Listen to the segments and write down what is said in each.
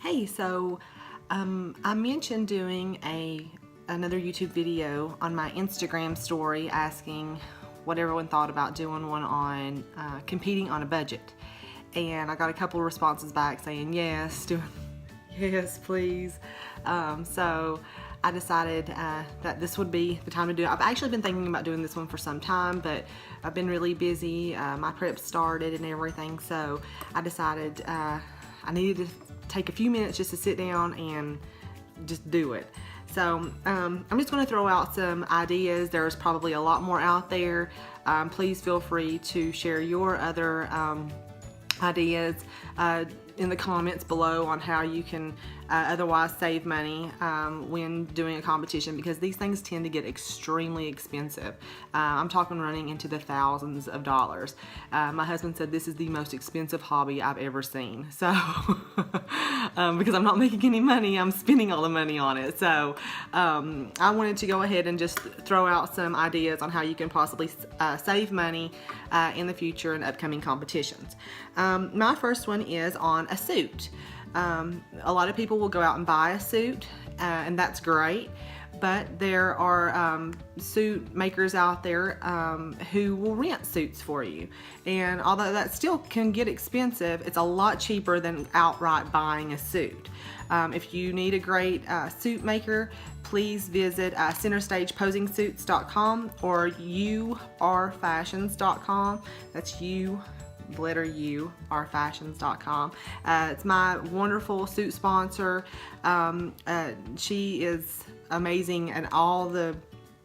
Hey, so I mentioned doing another YouTube video on my Instagram story asking what everyone thought about doing one on competing on a budget, and I got a couple of responses back saying yes, yes, please. So I decided that this would be the time to do it. I've actually been thinking about doing this one for some time, but I've been really busy. My prep started and everything, so I decided I needed to take a few minutes just to sit down and just do it. So I'm just going to throw out some ideas. There's probably a lot more out there. Please feel free to share your other ideas in the comments below on how you can otherwise save money when doing a competition, because these things tend to get extremely expensive. I'm talking running into the thousands of dollars. My husband said this is the most expensive hobby I've ever seen. So because I'm not making any money, I'm spending all the money on it. So I wanted to go ahead and just throw out some ideas on how you can possibly save money in the future in upcoming competitions. My first one is on a suit. A lot of people will go out and buy a suit, and that's great, but there are suit makers out there who will rent suits for you, and although that still can get expensive, it's a lot cheaper than outright buying a suit. If you need a great suit maker, please visit centerstageposingsuits.com or urfashions.com. That's letter U, rfashions.com. It's my wonderful suit sponsor. She is amazing, and all the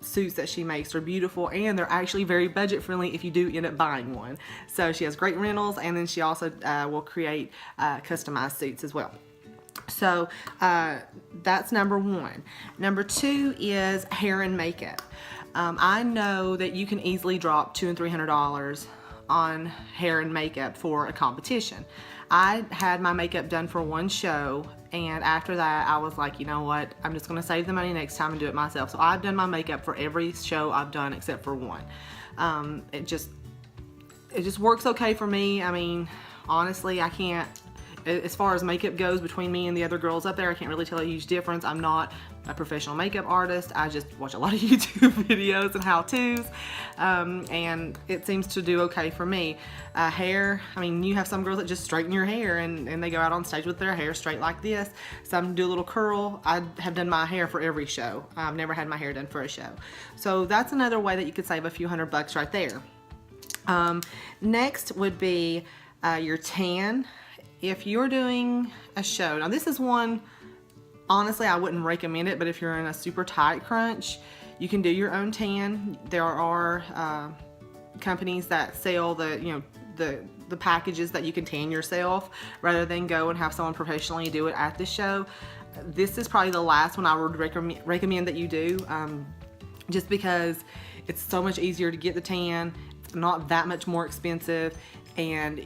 suits that she makes are beautiful, and they're actually very budget friendly if you do end up buying one. So she has great rentals, and then she also will create customized suits as well. So that's number one. Number two is hair and makeup. I know that you can easily drop $200 and $300 on hair and makeup for a competition. I had my makeup done for one show, and after that I was like, you know what, I'm just gonna save the money next time and do it myself. So I've done my makeup for every show I've done except for one. It just works okay for me. I mean, honestly, I can't, as far as makeup goes, between me and the other girls up there, I can't really tell a huge difference. I'm not a professional makeup artist. I just watch a lot of YouTube videos and how-tos, and it seems to do okay for me. Hair, I mean, you have some girls that just straighten your hair and they go out on stage with their hair straight like this. Some do a little curl. I have done my hair for every show. I've never had my hair done for a show. So that's another way that you could save a few $100 right there. Next would be your tan. If you're doing a show, now this is one, honestly, I wouldn't recommend it, but if you're in a super tight crunch, you can do your own tan. There are companies that sell the packages that you can tan yourself rather than go and have someone professionally do it at the show. This is probably the last one I would recommend that you do, just because it's so much easier to get the tan. It's not that much more expensive, and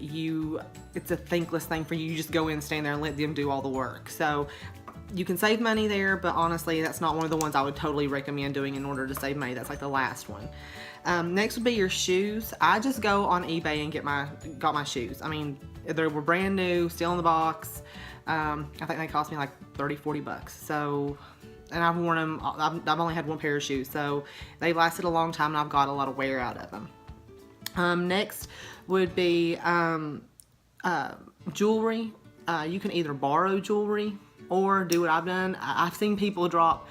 it's a thankless thing for you. You just go in, stand there, and let them do all the work. So you can save money there, but honestly, that's not one of the ones I would totally recommend doing in order to save money. That's like the last one. Next would be your shoes. I just go on eBay and got my shoes. I mean, they were brand new, still in the box. I think they cost me like 30-40 bucks. So, and I've worn them. I've only had one pair of shoes, so they lasted a long time, and I've got a lot of wear out of them. Next would be jewelry. You can either borrow jewelry or do what I've done. I've seen people drop,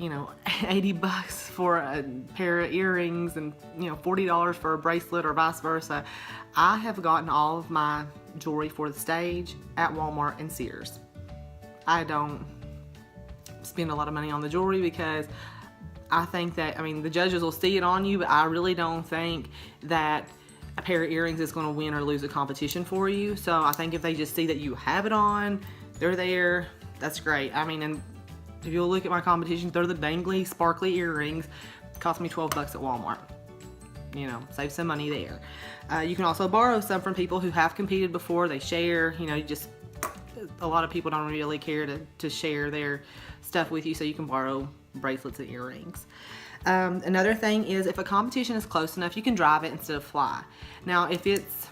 80 bucks for a pair of earrings and, $40 for a bracelet or vice versa. I have gotten all of my jewelry for the stage at Walmart and Sears. I don't spend a lot of money on the jewelry because I think that, the judges will see it on you, but I really don't think that a pair of earrings is going to win or lose a competition for you. So I think if they just see that you have it on, they're there, that's great. And if you'll look at my competitions, they're the dangly, sparkly earrings. Cost me 12 bucks at Walmart. Save some money there. You can also borrow some from people who have competed before. They share, a lot of people don't really care to share their stuff with you, so you can borrow bracelets and earrings. Another thing is, if a competition is close enough, you can drive it instead of fly. Now, if it's,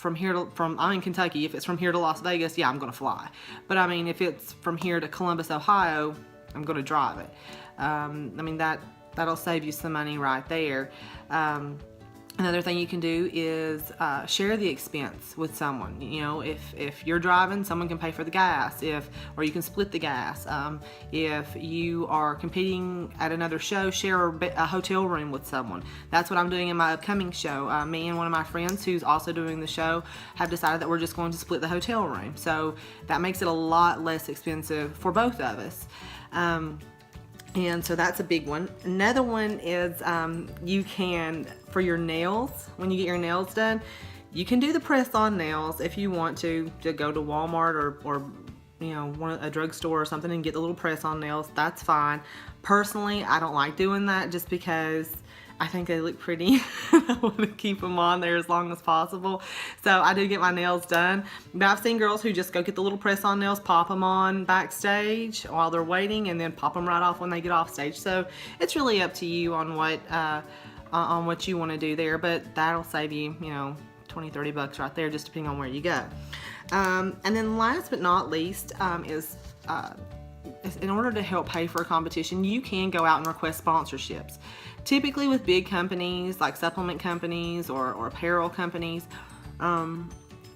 I'm in Kentucky. If it's from here to Las Vegas, yeah, I'm gonna fly. But I mean, if it's from here to Columbus, Ohio, I'm gonna drive it. I mean, that'll save you some money right there. Another thing you can do is share the expense with someone. You know, if you're driving, someone can pay for the gas, or you can split the gas. If you are competing at another show, share a hotel room with someone. That's what I'm doing in my upcoming show. Me and one of my friends who's also doing the show have decided that we're just going to split the hotel room. So that makes it a lot less expensive for both of us. And so that's a big one. Another one is you can, for your nails, when you get your nails done, you can do the press-on nails if you want to go to Walmart or you know, a drugstore or something and get the little press-on nails. That's fine. Personally, I don't like doing that just because I think they look pretty. I want to keep them on there as long as possible. So I do get my nails done. But I've seen girls who just go get the little press-on nails, pop them on backstage while they're waiting, and then pop them right off when they get off stage. So it's really up to you on what you want to do there. But that'll save you, you know, $20-30 right there, just depending on where you go. And then last but not least is in order to help pay for a competition, you can go out and request sponsorships. Typically with big companies like supplement companies or apparel companies,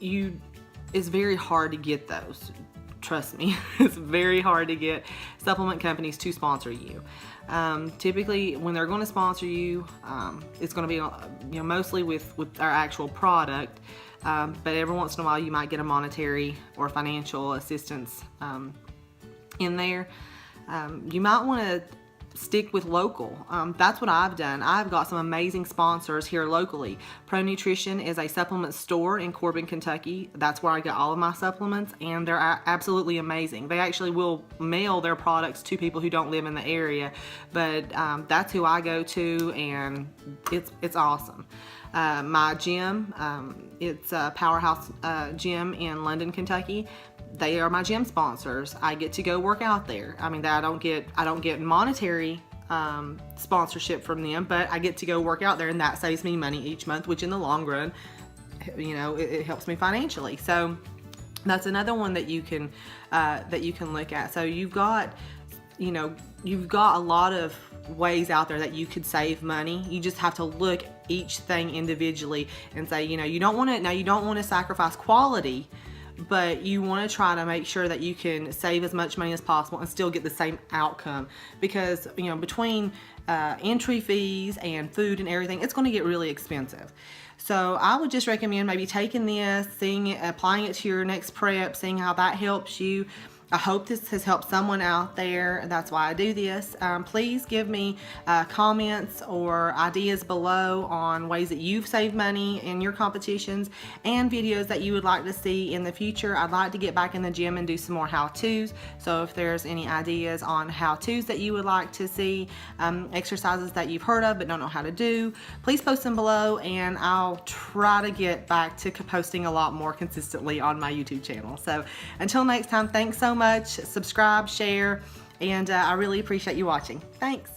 it's very hard to get those. Trust me, it's very hard to get supplement companies to sponsor you. Typically when they're going to sponsor you, it's going to be, you know, mostly with our actual product, but every once in a while you might get a monetary or financial assistance in there. You might want to stick with local. That's what I've done. I've got some amazing sponsors here locally. Pro Nutrition is a supplement store in Corbin, Kentucky. That's where I get all of my supplements, and they're absolutely amazing. They actually will mail their products to people who don't live in the area, but that's who I go to, and it's awesome. My gym, it's a Powerhouse Gym in London, Kentucky. They are my gym sponsors. I get to go work out there. I mean, I don't get monetary sponsorship from them, but I get to go work out there, and that saves me money each month, which in the long run, you know, it helps me financially. So that's another one that you can look at. So you've got a lot of ways out there that you could save money. You just have to look each thing individually and say, you know, you don't want to sacrifice quality, but you want to try to make sure that you can save as much money as possible and still get the same outcome, because, you know, between entry fees and food and everything, it's going to get really expensive. So I would just recommend maybe taking this, applying it to your next prep, seeing how that helps you. I hope this has helped someone out there. That's why I do this. Please give me comments or ideas below on ways that you've saved money in your competitions and videos that you would like to see in the future. I'd like to get back in the gym and do some more how-tos. So if there's any ideas on how-tos that you would like to see, exercises that you've heard of but don't know how to do, please post them below, and I'll try to get back to posting a lot more consistently on my YouTube channel. So until next time, thanks so much. Subscribe, share, and I really appreciate you watching. Thanks.